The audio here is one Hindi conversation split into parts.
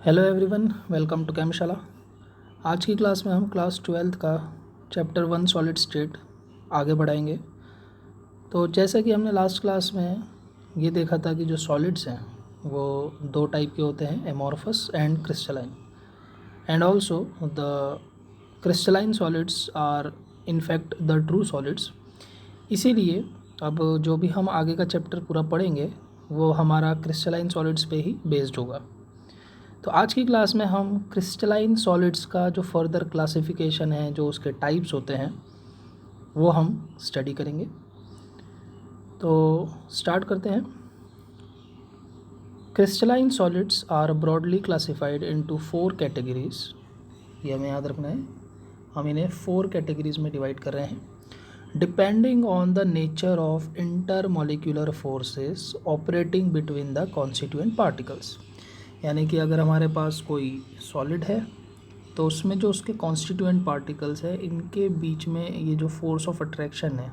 Hello everyone, welcome to Chemshala. आज की क्लास में हम क्लास 12th का चैप्टर 1 सॉलिड स्टेट आगे बढ़ाएंगे। तो जैसा कि हमने लास्ट क्लास में ये देखा था कि जो सॉलिड्स हैं वो दो टाइप के होते हैं, amorphous and crystalline. And also the crystalline solids are in fact the true solids. इसीलिए अब जो भी हम आगे का चैप्टर पूरा पढ़ेंगे वो हमारा क्रिस्टलाइन सॉलिड्स पे ही बेस्ड होगा। तो आज की क्लास में हम क्रिस्टलाइन सॉलिड्स का जो फर्दर क्लासिफिकेशन है, जो उसके टाइप्स होते हैं, वो हम स्टडी करेंगे। तो स्टार्ट करते हैं। Crystalline solids are broadly classified into 4 categories. ये हमें याद रखना है, हम इन्हें 4 कैटेगरीज में डिवाइड कर रहे हैं depending on the nature of intermolecular forces operating between the constituent particles. यानी कि अगर हमारे पास कोई सॉलिड है तो उसमें जो उसके कॉन्स्टिट्यूएंट पार्टिकल्स है, इनके बीच में ये जो फोर्स ऑफ अट्रैक्शन है,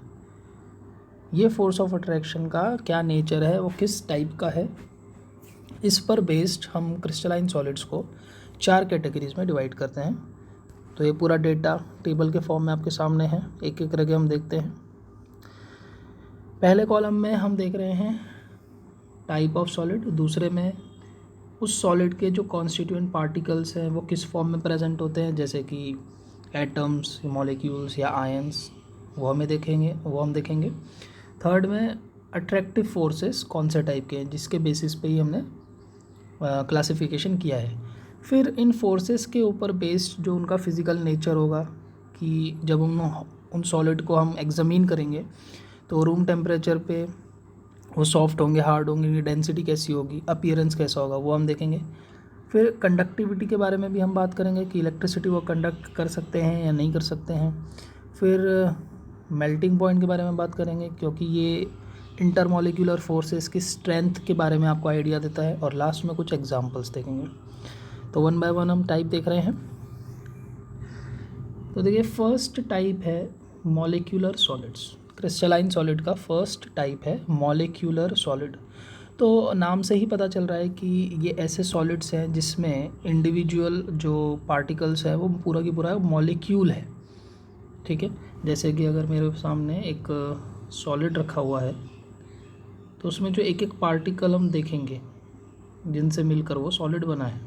ये फोर्स ऑफ अट्रैक्शन का क्या नेचर है, वो किस टाइप का है, इस पर बेस्ड हम क्रिस्टलाइन सॉलिड्स को 4 कैटेगरीज में डिवाइड करते हैं। तो ये पूरा डेटा टेबल के फॉर्म में आपके सामने है, एक एक करके हम देखते हैं। पहले कॉलम में हम देख रहे हैं टाइप ऑफ सॉलिड, दूसरे में उस सॉलिड के जो कॉन्स्टिट्यूएंट पार्टिकल्स हैं वो किस फॉर्म में प्रेजेंट होते हैं, जैसे कि एटम्स, मॉलिक्यूल्स या आयंस, वो हम देखेंगे। थर्ड में अट्रैक्टिव फोर्सेस कौन से टाइप के हैं, जिसके बेसिस पे ही हमने क्लासिफिकेशन किया है। फिर इन फोर्सेस के ऊपर बेस्ड जो उनका फिज़िकल नेचर होगा, कि जब उन सॉलिड को हम एग्जामिन करेंगे तो रूम टेम्परेचर पे वो सॉफ्ट होंगे, हार्ड होंगे, इनकी डेंसिटी कैसी होगी, अपीयरेंस कैसा होगा, वो हम देखेंगे। फिर कंडक्टिविटी के बारे में भी हम बात करेंगे कि इलेक्ट्रिसिटी वो कंडक्ट कर सकते हैं या नहीं कर सकते हैं। फिर मेल्टिंग पॉइंट के बारे में बात करेंगे, क्योंकि ये इंटरमॉलिक्यूलर फोर्सेस की स्ट्रेंथ के बारे में आपको आइडिया देता है। और लास्ट में कुछ एग्जांपल्स देखेंगे। तो 1 बाय 1 हम टाइप देख रहे हैं। तो देखिए, फर्स्ट टाइप है मॉलिक्यूलर सॉलिड्स। क्रिस्टलाइन सॉलिड का फर्स्ट टाइप है मॉलिक्यूलर सॉलिड। तो नाम से ही पता चल रहा है कि ये ऐसे सॉलिड्स हैं जिसमें इंडिविजुअल जो पार्टिकल्स है वो पूरा की पूरा मॉलिक्यूल है। ठीक है, जैसे कि अगर मेरे सामने एक सॉलिड रखा हुआ है तो उसमें जो एक एक पार्टिकल हम देखेंगे जिनसे मिलकर वो सॉलिड बना है,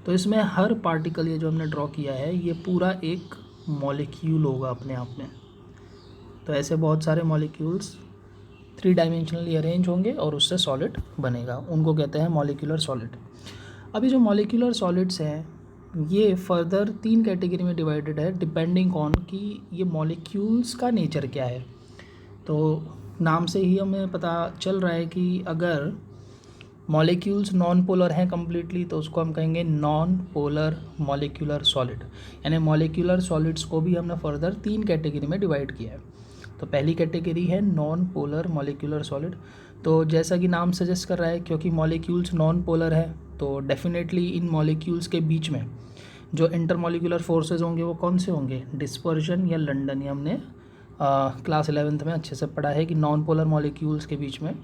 तो इसमें हर पार्टिकल, ये जो हमने ड्रॉ किया है, ये पूरा एक मॉलिक्यूल होगा अपने आप में। तो ऐसे बहुत सारे मॉलिक्यूल्स 3 डायमेंशनली अरेंज होंगे और उससे सॉलिड बनेगा, उनको कहते हैं मॉलिक्यूलर सॉलिड। अभी जो मॉलिक्यूलर सॉलिड्स हैं ये फर्दर 3 कैटेगरी में डिवाइडेड है डिपेंडिंग ऑन कि ये मॉलिक्यूल्स का नेचर क्या है। तो नाम से ही हमें पता चल रहा है कि अगर मॉलिक्यूल्स नॉन पोलर हैं कम्प्लीटली तो उसको हम कहेंगे नॉन पोलर मॉलिक्यूलर सॉलिड। यानी मॉलिक्यूलर सॉलिड्स को भी हमने फर्दर 3 कैटेगरी में डिवाइड किया है। तो पहली कैटेगरी है नॉन पोलर मॉलिक्यूलर सॉलिड। तो जैसा कि नाम सजेस्ट कर रहा है, क्योंकि मॉलिक्यूल्स नॉन पोलर है तो डेफिनेटली इन मॉलिक्यूल्स के बीच में जो इंटरमॉलिक्यूलर फोर्सेज होंगे वो कौन से होंगे, डिस्पर्जन या लंडन। ये हमने क्लास 11th में अच्छे से पढ़ा है कि नॉन पोलर मॉलिक्यूल्स के बीच में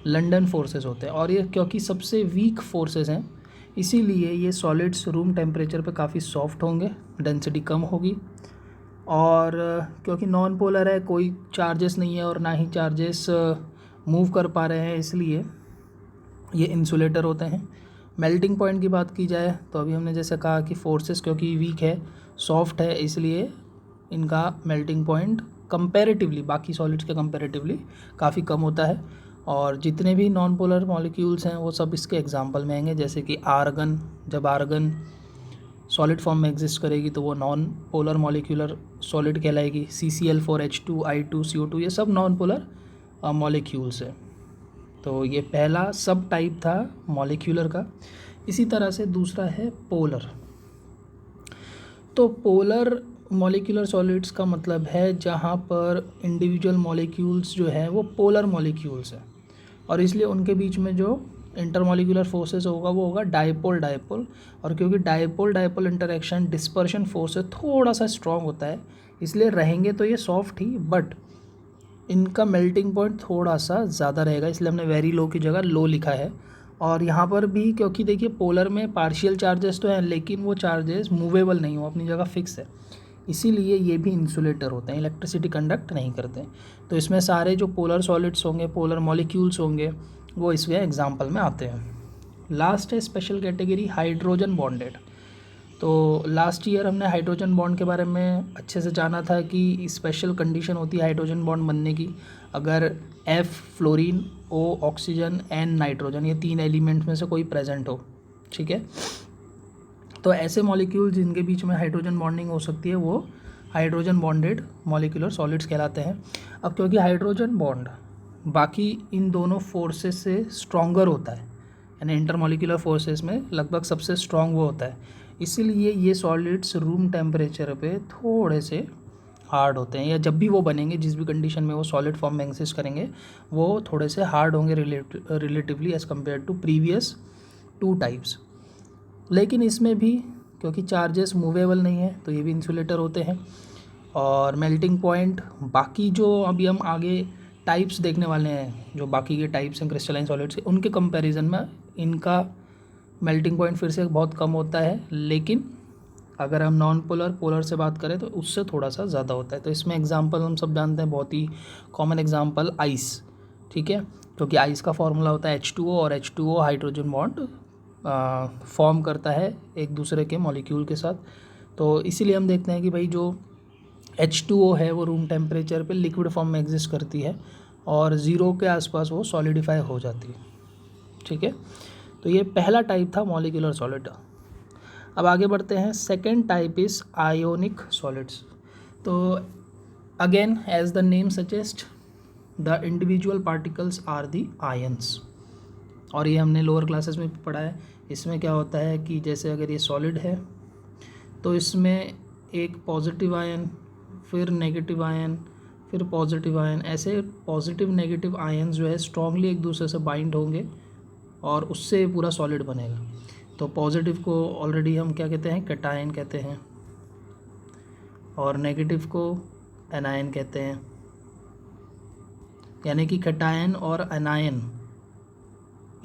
लंडन फोर्सेस होते हैं। और ये क्योंकि सबसे वीक फोर्सेस हैं, इसीलिए ये सॉलिड्स रूम टेम्परेचर पे काफ़ी सॉफ्ट होंगे, डेंसिटी कम होगी। और क्योंकि नॉन पोलर है, कोई चार्जेस नहीं है और ना ही चार्जेस मूव कर पा रहे हैं, इसलिए ये इंसुलेटर होते हैं। मेल्टिंग पॉइंट की बात की जाए तो अभी हमने जैसे कहा कि फोर्सेस क्योंकि वीक है, सॉफ्ट है, इसलिए इनका मेल्टिंग पॉइंट कंपैरेटिवली बाकी सॉलिड्स के कंपैरेटिवली काफ़ी कम होता है। और जितने भी नॉन पोलर मॉलिक्यूल्स हैं वो सब इसके एग्जांपल में आएंगे, जैसे कि आर्गन। जब आर्गन सॉलिड फॉर्म में एग्जिस्ट करेगी तो वो नॉन पोलर मॉलिक्यूलर सॉलिड कहलाएगी। CCl4H2 I2CO2 ये सब नॉन पोलर मॉलिक्यूल्स है। तो ये पहला सब टाइप था मॉलिक्यूलर का। इसी तरह से दूसरा है पोलर। तो पोलर मॉलिक्यूलर सॉलिड्स का मतलब है जहाँ पर इंडिविजुअल मॉलिक्यूल्स जो है वो पोलर मॉलिक्यूल्स हैं, और इसलिए उनके बीच में जो इंटरमॉलिक्यूलर फोर्सेस होगा वो होगा डायपोल डायपोल। और क्योंकि dipole dipole interaction dispersion force से थोड़ा सा स्ट्रॉन्ग होता है, इसलिए रहेंगे तो ये सॉफ्ट ही, बट इनका मेल्टिंग पॉइंट थोड़ा सा ज़्यादा रहेगा, इसलिए हमने वेरी लो की जगह लो लिखा है। और यहाँ पर भी क्योंकि देखिए पोलर में पार्शियल चार्जेस तो हैं, लेकिन वो चार्जेस मूवेबल नहीं हो, अपनी जगह फिक्स है, इसीलिए ये भी इंसुलेटर होते हैं, इलेक्ट्रिसिटी कंडक्ट नहीं करते। तो इसमें सारे जो पोलर सॉलिड्स होंगे, पोलर मॉलिक्यूल्स होंगे, वो इसमें एग्जाम्पल में आते हैं। लास्ट है स्पेशल कैटेगरी हाइड्रोजन बॉन्डेड। तो लास्ट ईयर हमने हाइड्रोजन बॉन्ड के बारे में अच्छे से जाना था कि स्पेशल कंडीशन होती है हाइड्रोजन बॉन्ड बनने की, अगर F fluorine, O oxygen, N nitrogen, ये 3 एलिमेंट्स में से कोई प्रेजेंट हो, ठीक है। तो ऐसे मॉलिक्यूल जिनके बीच में हाइड्रोजन बॉन्डिंग हो सकती है वो हाइड्रोजन बॉन्डेड मॉलिक्यूलर सॉलिड्स कहलाते हैं। अब क्योंकि हाइड्रोजन बॉन्ड बाकी इन दोनों फोर्सेस से स्ट्रॉन्गर होता है, यानी इंटरमॉलिक्यूलर फोर्सेस में लगभग सबसे स्ट्रॉन्ग वो होता है, इसीलिए ये सॉलिड्स रूम टेम्परेचर पे थोड़े से हार्ड होते हैं, या जब भी वो बनेंगे, जिस भी कंडीशन में वो सॉलिड फॉर्म में एग्जिस्ट करेंगे, वो थोड़े से हार्ड होंगे relatively as compare to previous 2 types. लेकिन इसमें भी क्योंकि चार्जेस मूवेबल नहीं है तो ये भी इंसुलेटर होते हैं। और मेल्टिंग पॉइंट बाकी जो अभी हम आगे टाइप्स देखने वाले हैं, जो बाकी के टाइप्स हैं क्रिस्टलाइन सॉलिड्स के, उनके कंपैरिजन में इनका मेल्टिंग पॉइंट फिर से बहुत कम होता है, लेकिन अगर हम नॉन पोलर पोलर से बात करें तो उससे थोड़ा सा ज़्यादा होता है। तो इसमें एग्जांपल हम सब जानते हैं, बहुत ही कॉमन एग्जांपल आइस, ठीक है, क्योंकि आइस का फॉर्मूला होता है H2O, और H2O हाइड्रोजन बॉन्ड फॉर्म करता है एक दूसरे के मॉलिक्यूल के साथ। तो इसीलिए हम देखते हैं कि भाई जो H2O है वो रूम टेम्परेचर पे लिक्विड फॉर्म में एग्जिस्ट करती है और 0 के आसपास वो सॉलिडिफाई हो जाती है, ठीक है। तो ये पहला टाइप था मॉलिक्यूलर सॉलिड। अब आगे बढ़ते हैं, second type is ionic solids. तो again as the name suggest, the individual particles are the ions, और ये हमने लोअर क्लासेस में भी पढ़ा है। इसमें क्या होता है कि जैसे अगर ये सॉलिड है तो इसमें एक पॉजिटिव आयन, फिर नेगेटिव आयन, फिर पॉजिटिव आयन, ऐसे पॉजिटिव नेगेटिव आयन्स जो है स्ट्रांगली एक दूसरे से बाइंड होंगे और उससे पूरा सॉलिड बनेगा। तो पॉजिटिव को ऑलरेडी हम क्या कहते हैं, कैटायन कहते हैं, और नेगेटिव को एनायन कहते हैं, यानी कि कैटायन और एनायन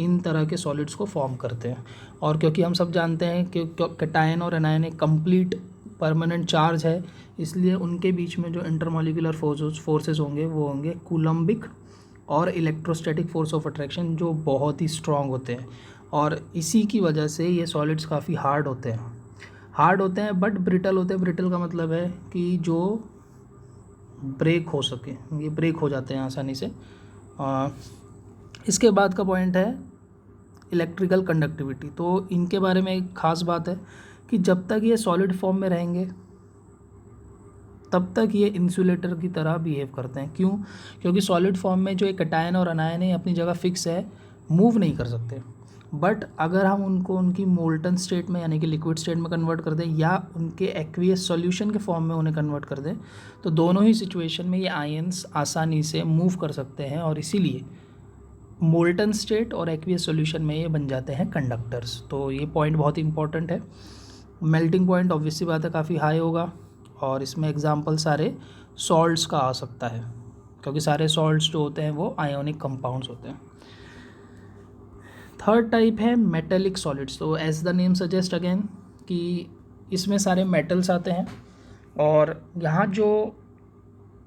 इन तरह के सॉलिड्स को फॉर्म करते हैं। और क्योंकि हम सब जानते हैं कि कैटायन और एनायन एक कंप्लीट परमानेंट चार्ज है, इसलिए उनके बीच में जो इंटरमॉलिक्यूलर फोर्सेस होंगे वो होंगे कूलम्बिक और इलेक्ट्रोस्टैटिक फोर्स ऑफ अट्रैक्शन, जो बहुत ही स्ट्रॉन्ग होते हैं। और इसी की वजह से ये सॉलिड्स काफ़ी हार्ड होते हैं, बट ब्रिटल होते हैं। ब्रिटल का मतलब है कि जो ब्रेक हो सके, ये ब्रेक हो जाते हैं आसानी से। इसके बाद का पॉइंट है इलेक्ट्रिकल कंडक्टिविटी। तो इनके बारे में एक ख़ास बात है कि जब तक ये सॉलिड फॉर्म में रहेंगे तब तक ये इंसुलेटर की तरह बिहेव करते हैं। क्यों? क्योंकि सॉलिड फॉर्म में जो एक कैटायन और अनायन है अपनी जगह फिक्स है, मूव नहीं कर सकते। बट अगर हम उनको उनकी मोल्टन स्टेट में यानी कि लिक्विड स्टेट में कन्वर्ट कर दें, या उनके एक्वियस सॉल्यूशन के फॉर्म में उन्हें कन्वर्ट कर दें, तो दोनों ही सिचुएशन में ये आयंस आसानी से मूव कर सकते हैं, और इसीलिए मोल्टन स्टेट और एक्वियस सॉल्यूशन में ये बन जाते हैं कंडक्टर्स। तो ये पॉइंट बहुत ही इंपॉर्टेंट है। मेल्टिंग पॉइंट ऑब्वियसली बात है काफ़ी हाई होगा, और इसमें एग्जांपल सारे सॉल्ट्स का आ सकता है, क्योंकि सारे सॉल्ट्स जो होते हैं वो आयोनिक कंपाउंड्स होते हैं। थर्ड टाइप है मेटेलिक सॉलिड्स। तो as the name suggest again कि इसमें सारे मेटल्स आते हैं, और यहाँ जो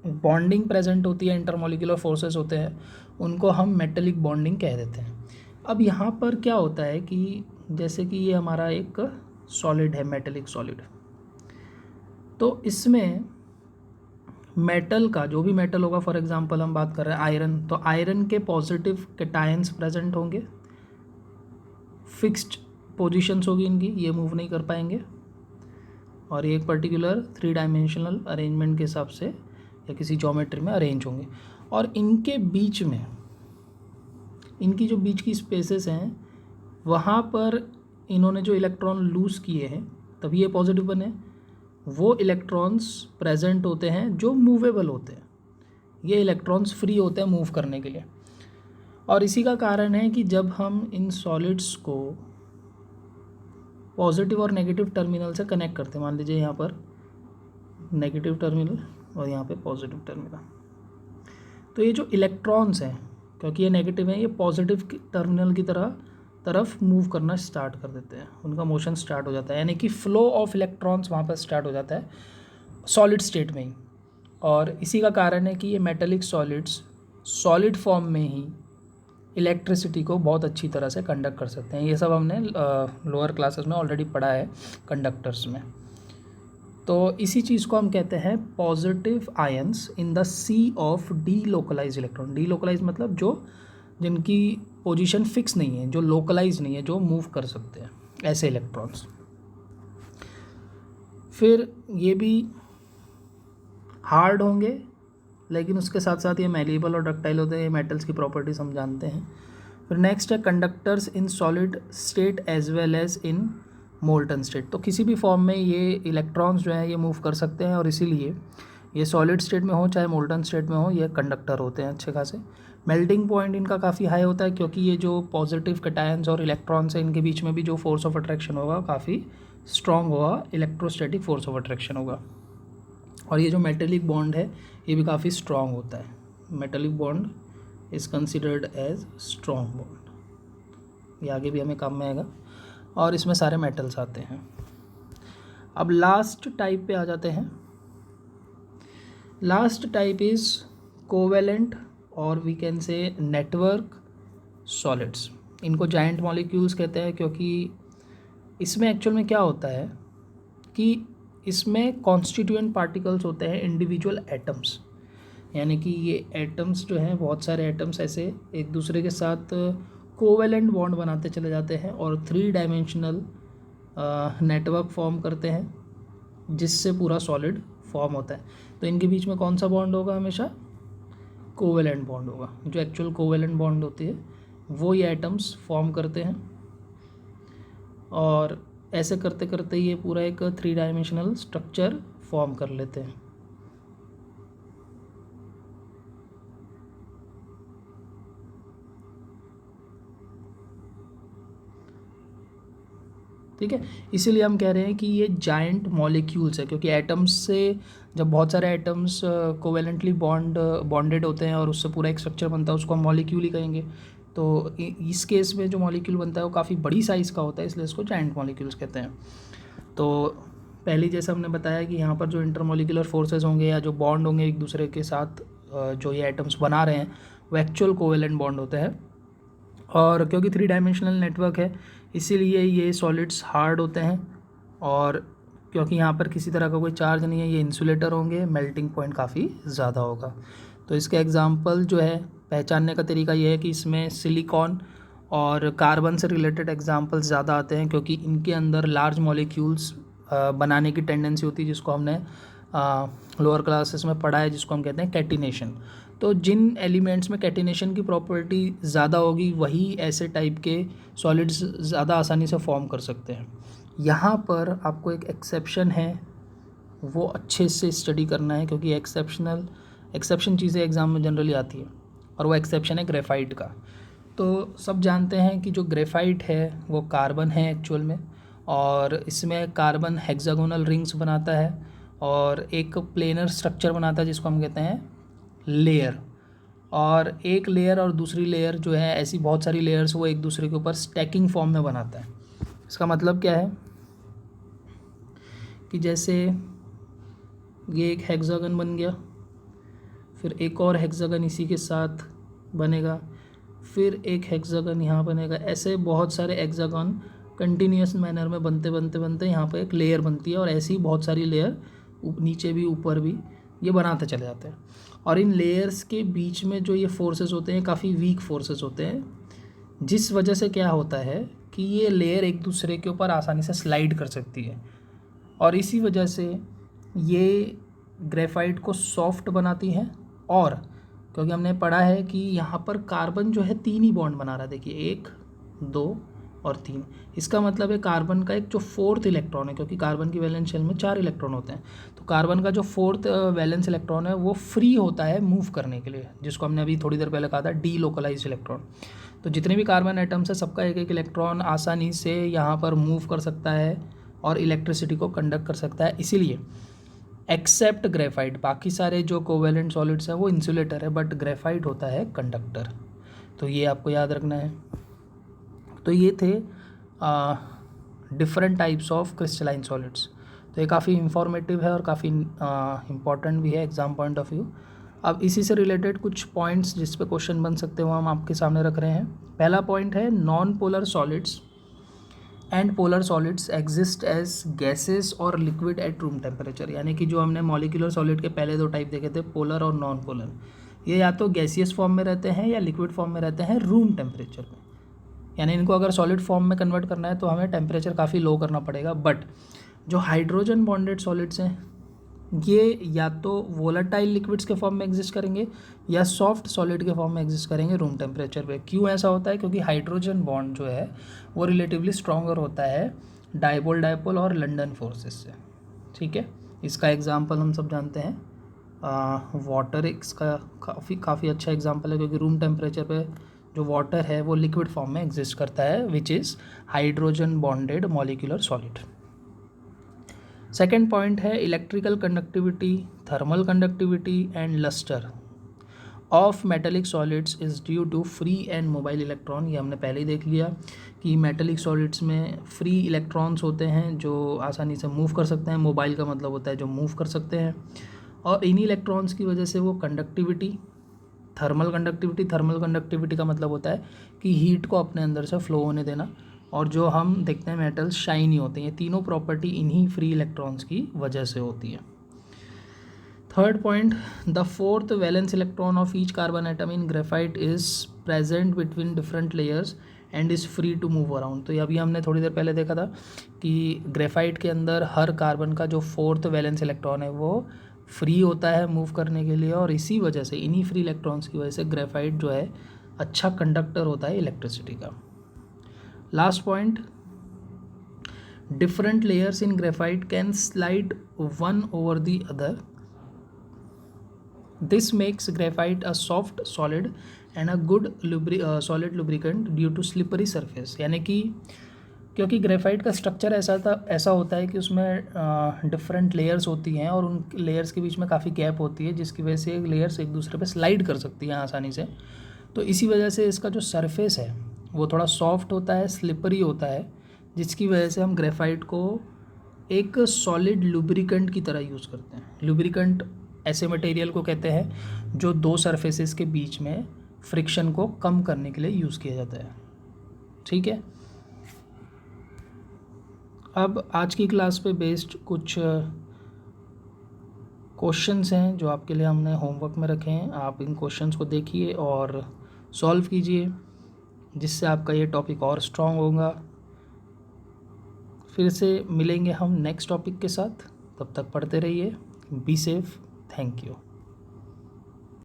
बॉन्डिंग प्रेजेंट होती है, इंटरमॉलिक्यूलर फोर्सेस होते हैं, उनको हम मेटेलिक बॉन्डिंग कह देते हैं। अब यहाँ पर क्या होता है कि जैसे कि ये हमारा एक सॉलिड है, मेटेलिक सॉलिड, तो इसमें मेटल का जो भी मेटल होगा, फॉर एग्जांपल हम बात कर रहे हैं आयरन, तो आयरन के पॉजिटिव कैटायंस प्रेजेंट होंगे, फिक्स्ड पोजीशंस होगी इनकी, ये मूव नहीं कर पाएंगे, और ये एक पर्टिकुलर 3 डायमेंशनल अरेंजमेंट के हिसाब से या किसी ज्योमेट्री में अरेंज होंगे। और इनके बीच में, इनकी जो बीच की स्पेसेस हैं, वहाँ पर इन्होंने जो इलेक्ट्रॉन लूज़ किए हैं तभी ये पॉजिटिव बने, वो इलेक्ट्रॉन्स प्रेजेंट होते हैं जो मूवेबल होते हैं। ये इलेक्ट्रॉन्स फ्री होते हैं मूव करने के लिए, और इसी का कारण है कि जब हम इन सॉलिड्स को पॉजिटिव और नेगेटिव टर्मिनल से कनेक्ट करते हैं, मान लीजिए यहाँ पर नेगेटिव टर्मिनल और यहाँ पे पॉजिटिव टर्मिनल, तो ये जो इलेक्ट्रॉन्स हैं, क्योंकि ये नेगेटिव हैं, ये पॉजिटिव टर्मिनल की तरफ मूव करना स्टार्ट कर देते हैं, उनका मोशन स्टार्ट हो जाता है, यानी कि फ्लो ऑफ इलेक्ट्रॉन्स वहाँ पर स्टार्ट हो जाता है सॉलिड स्टेट में ही। और इसी का कारण है कि ये मेटेलिक सॉलिड्स सॉलिड फॉर्म में ही इलेक्ट्रिसिटी को बहुत अच्छी तरह से कंडक्ट कर सकते हैं। ये सब हमने लोअर क्लासेस में ऑलरेडी पढ़ा है कंडक्टर्स में। तो इसी चीज़ को हम कहते हैं positive ions in the sea of delocalise electron. Delocalise मतलब जो जिनकी पोजीशन फिक्स नहीं है, जो लोकलाइज नहीं है, जो मूव कर सकते हैं, ऐसे इलेक्ट्रॉन्स। फिर ये भी हार्ड होंगे, लेकिन उसके साथ साथ ये मैलिएबल और डक्टाइल होते हैं। ये मेटल्स की प्रॉपर्टीज हम जानते हैं। फिर नेक्स्ट है conductors in solid state as well as in molten state. तो किसी भी फॉर्म में ये इलेक्ट्रॉन्स जो है ये मूव कर सकते हैं, और इसीलिए ये सॉलिड स्टेट में हो चाहे मोल्टन स्टेट में हो, ये कंडक्टर होते हैं अच्छे खासे। मेल्टिंग पॉइंट इनका काफ़ी हाई होता है, क्योंकि ये जो पॉजिटिव कैटायंस और इलेक्ट्रॉन्स हैं, इनके बीच में भी जो फोर्स ऑफ अट्रैक्शन होगा काफ़ी स्ट्रॉन्ग होगा, इलेक्ट्रोस्टैटिक फोर्स ऑफ अट्रैक्शन होगा। और ये जो मेटेलिक बॉन्ड है ये भी काफ़ी स्ट्रॉन्ग होता है। Metallic bond is considered as strong bond. ये आगे भी हमें काम में आएगा। और इसमें सारे मेटल्स आते हैं। अब लास्ट टाइप पे आ जाते हैं। लास्ट टाइप इज़ कोवेलेंट और we can say network solids. इनको जायंट मॉलिक्यूल्स कहते हैं, क्योंकि इसमें एक्चुअल में क्या होता है कि इसमें कॉन्स्टिट्यूएंट पार्टिकल्स होते हैं इंडिविजुअल एटम्स, यानी कि ये एटम्स जो हैं, बहुत सारे एटम्स ऐसे एक दूसरे के साथ कोवेलेंट बॉन्ड बनाते चले जाते हैं और 3 डायमेंशनल नेटवर्क फॉर्म करते हैं, जिससे पूरा सॉलिड फॉर्म होता है। तो इनके बीच में कौन सा बॉन्ड होगा? हमेशा कोवेलेंट बॉन्ड होगा। जो एक्चुअल कोवेलेंट बॉन्ड होती है वो ये एटम्स फॉर्म करते हैं, और ऐसे करते करते ये पूरा एक 3 डायमेंशनल स्ट्रक्चर फॉर्म कर लेते हैं। ठीक है, इसीलिए हम कह रहे हैं कि ये जायंट मॉलिक्यूल्स है, क्योंकि एटम्स से जब बहुत सारे एटम्स कोवेलेंटली बॉन्डेड होते हैं और उससे पूरा एक स्ट्रक्चर बनता है, उसको हम मॉलिक्यूल ही कहेंगे। तो इस केस में जो मॉलिक्यूल बनता है वो काफ़ी बड़ी साइज़ का होता है, इसलिए इसको जायंट मॉलिक्यूल्स कहते हैं। तो पहले जैसे हमने बताया कि यहाँ पर जो इंटरमॉलिक्यूलर फोर्सेस होंगे या जो बॉन्ड होंगे एक दूसरे के साथ, जो ये एटम्स बना रहे हैं, वो एक्चुअल कोवेलेंट बॉन्ड होते हैं। और क्योंकि 3 डायमेंशनल नेटवर्क है, इसीलिए ये सॉलिड्स हार्ड होते हैं, और क्योंकि यहाँ पर किसी तरह का कोई चार्ज नहीं है, ये इंसुलेटर होंगे, मेल्टिंग पॉइंट काफ़ी ज़्यादा होगा। तो इसके एग्जांपल जो है पहचानने का तरीका ये है कि इसमें सिलिकॉन और कार्बन से रिलेटेड एग्जांपल्स ज़्यादा आते हैं, क्योंकि इनके अंदर लार्ज मॉलिक्यूल्स बनाने की टेंडेंसी होती है, जिसको हमने लोअर क्लासेस में पढ़ा है, जिसको हम कहते हैं कैटिनेशन। तो जिन एलिमेंट्स में कैटिनेशन की प्रॉपर्टी ज़्यादा होगी वही ऐसे टाइप के सॉलिड्स ज़्यादा आसानी से फॉर्म कर सकते हैं। यहाँ पर आपको एक एक्सेप्शन है, वो अच्छे से स्टडी करना है, क्योंकि एक्सेप्शन चीज़ें एग्ज़ाम में जनरली आती है, और वो एक्सेप्शन है ग्रेफाइट का। तो सब जानते हैं कि जो ग्रेफाइट है वो कार्बन है एक्चुअल में, और इसमें कार्बन हेक्सागोनल रिंग्स बनाता है और एक प्लेनर स्ट्रक्चर बनाता है, जिसको हम कहते हैं लेयर। और एक लेयर और दूसरी लेयर जो है, ऐसी बहुत सारी लेयर्स वो एक दूसरे के ऊपर स्टैकिंग फॉर्म में बनाता है। इसका मतलब क्या है कि जैसे ये एक हेक्सागन बन गया, फिर एक और हेक्सागन इसी के साथ बनेगा, फिर एक हेक्सागन यहाँ बनेगा, ऐसे बहुत सारे हेक्सागन कंटिन्यूस मैनर में बनते बनते बनते यहाँ पर एक लेयर बनती है, और ऐसी बहुत सारी लेयर नीचे भी ऊपर भी ये बनाते चले जाते हैं। और इन लेयर्स के बीच में जो ये फोर्सेस होते हैं काफ़ी वीक फोर्सेस होते हैं, जिस वजह से क्या होता है कि ये लेयर एक दूसरे के ऊपर आसानी से स्लाइड कर सकती है, और इसी वजह से ये ग्रेफाइट को सॉफ्ट बनाती है। और क्योंकि हमने पढ़ा है कि यहाँ पर कार्बन जो है 3 ही बॉन्ड बना रहा है, देखिए 1, 2 और 3। इसका मतलब है कार्बन का एक जो 4th इलेक्ट्रॉन है, क्योंकि कार्बन की वैलेंस शेल में 4 इलेक्ट्रॉन होते हैं, तो कार्बन का जो 4th वैलेंस इलेक्ट्रॉन है वो फ्री होता है मूव करने के लिए, जिसको हमने अभी थोड़ी देर पहले कहा था डीलोकलाइज्ड इलेक्ट्रॉन। तो जितने भी कार्बन एटम्स है, सबका एक एक इलेक्ट्रॉन आसानी से यहाँ पर मूव कर सकता है और इलेक्ट्रिसिटी को कंडक्ट कर सकता है। इसीलिए एक्सेप्ट ग्रेफाइट, बाकी सारे जो कोवेलेंट सॉलिड्स हैं वो इंसुलेटर है, बट ग्रेफाइट होता है कंडक्टर। तो ये आपको याद रखना है। तो ये थे different types of crystalline solids. तो ये काफ़ी इंफॉर्मेटिव है और काफ़ी इम्पॉर्टेंट भी है एग्ज़ाम पॉइंट ऑफ व्यू। अब इसी से रिलेटेड कुछ पॉइंट्स जिस पे क्वेश्चन बन सकते हो हम आपके सामने रख रहे हैं। पहला पॉइंट है non polar solids and polar solids exist as gases और लिक्विड एट रूम टेम्परेचर। यानी कि जो हमने मॉलिक्यूलर सॉलिड के पहले दो टाइप देखे थे, पोलर और नॉन पोलर, ये या तो गैसियस फॉर्म में रहते हैं या लिक्विड फॉर्म में रहते हैं रूम टेम्परेचर में। यानी इनको अगर सॉलिड फॉर्म में कन्वर्ट करना है तो हमें टेम्परेचर काफ़ी लो करना पड़ेगा। बट जो हाइड्रोजन बॉन्डेड सॉलिड्स हैं ये या तो वोलेटाइल लिक्विड्स के फॉर्म में एग्जिस्ट करेंगे या सॉफ्ट सॉलिड के फॉर्म में एग्जिस्ट करेंगे रूम टेम्परेचर पे। क्यों ऐसा होता है? क्योंकि हाइड्रोजन बॉन्ड जो है वो रिलेटिवली स्ट्रॉन्गर होता है डाइपोल डाइपोल और लंदन फोर्सेस से। ठीक है, इसका एग्जांपल हम सब जानते हैं, वाटर इसका काफ़ी अच्छा एग्जांपल है, क्योंकि रूम टेम्परेचर पे जो वाटर है वो लिक्विड फॉर्म में एग्जिस्ट करता है, which is hydrogen bonded molecular solid. Second point है electrical conductivity, thermal conductivity and lustre of metallic solids is due to free and mobile electron. ये हमने पहले ही देख लिया कि मेटेलिक सॉलिड्स में फ्री इलेक्ट्रॉन्स होते हैं जो आसानी से मूव कर सकते हैं। मोबाइल का मतलब होता है जो मूव कर सकते हैं, और इन्हीं इलेक्ट्रॉन्स की वजह से वो कंडक्टिविटी, थर्मल कंडक्टिविटी का मतलब होता है कि हीट को अपने अंदर से फ्लो होने देना, और जो हम देखते हैं मेटल्स शाइनी होते हैं। ये तीनों प्रॉपर्टी इन्हीं फ्री इलेक्ट्रॉन्स की वजह से होती है। Third point, the fourth valence electron of each carbon atom in graphite is present between different layers and is free to move around. तो ये अभी हमने थोड़ी देर पहले देखा था कि ग्रेफाइट के अंदर हर कार्बन का जो फोर्थ वैलेंस इलेक्ट्रॉन है वो फ्री होता है मूव करने के लिए, और इसी वजह से, इन्हीं फ्री इलेक्ट्रॉन्स की वजह से ग्रेफाइट जो है अच्छा कंडक्टर होता है इलेक्ट्रिसिटी का। Last point, different layers in graphite can slide one over the other. This makes graphite a soft solid and a good solid lubricant due to slippery surface. यानी कि क्योंकि ग्रेफाइट का स्ट्रक्चर ऐसा होता है कि उसमें डिफरेंट लेयर्स होती हैं और उन लेयर्स के बीच में काफ़ी गैप होती है, जिसकी वजह से लेयर्स एक दूसरे पे स्लाइड कर सकती हैं आसानी से। तो इसी वजह से इसका जो सरफेस है वो थोड़ा सॉफ्ट होता है, स्लिपरी होता है, जिसकी वजह से हम ग्रेफाइट को एक सॉलिड लुब्रिकेंट की तरह यूज़ करते हैं। लुब्रिकेंट ऐसे मटेरियल को कहते हैं जो दो सरफेसेस के बीच में फ्रिक्शन को कम करने के लिए यूज़ किया जाता है। ठीक है, अब आज की क्लास पे बेस्ड कुछ क्वेश्चंस हैं जो आपके लिए हमने होमवर्क में रखे हैं। आप इन क्वेश्चंस को देखिए और सॉल्व कीजिए, जिससे आपका ये टॉपिक और स्ट्रॉन्ग होगा। फिर से मिलेंगे हम नेक्स्ट टॉपिक के साथ, तब तक पढ़ते रहिए। Be safe, thank you.